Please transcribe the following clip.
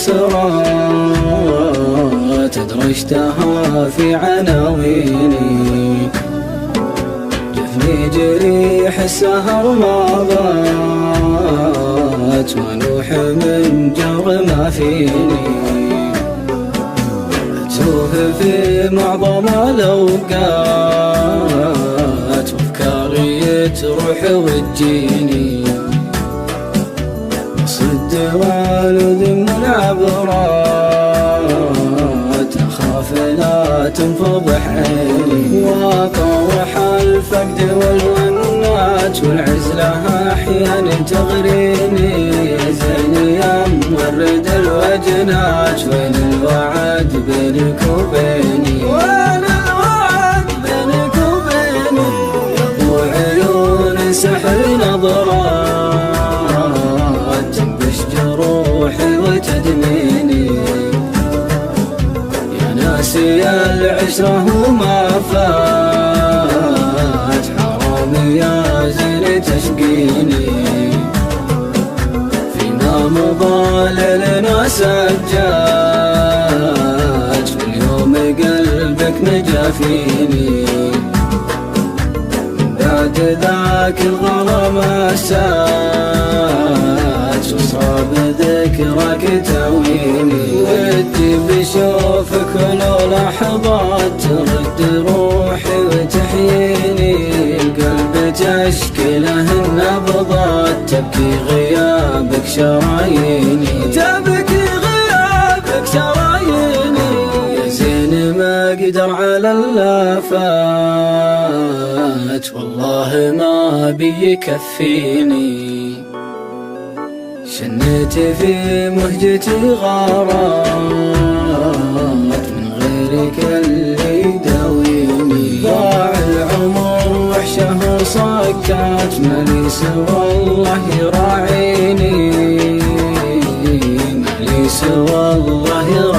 سرات أدرجتها في عناويني، جفني جريح السهر ما بات ونوح من جر ما فيني، أتوه في معظم الأوقات وأفكاري تروح وتجيني، صد والذم العبرات أخاف لا تنفضح عيني، وأطوح الفقد والونات والعزلة أحيانا تغريني، زين يا مورد الوجنات وين الوعد بينك وبيني، وين الوعد بينك وبيني، أبو عيون سحر نظرات تنبش جروحي وتدميني، يا ناسي العشرة وما فات حرام يا زين تشقيني، فيما مضى لنا سجاد واليوم قلبك نجا فيني، بعد ذاك الغرام الساد وصار بذكرك تاويني، ودي بشوفك ولو لحظات ترد روحي وتحييني، القلب تشكي له النبضات تبكي غيابك شراييني، تبكي غيابك شراييني، يا زين ما قدر على اللافات والله ما بيكفيني، شنيت في مهجتي غارات من غيرك اللي يداويني، ضاع العمر وحشه صكات مالي سوى الله يراعيني، مالي سوى الله يراعيني.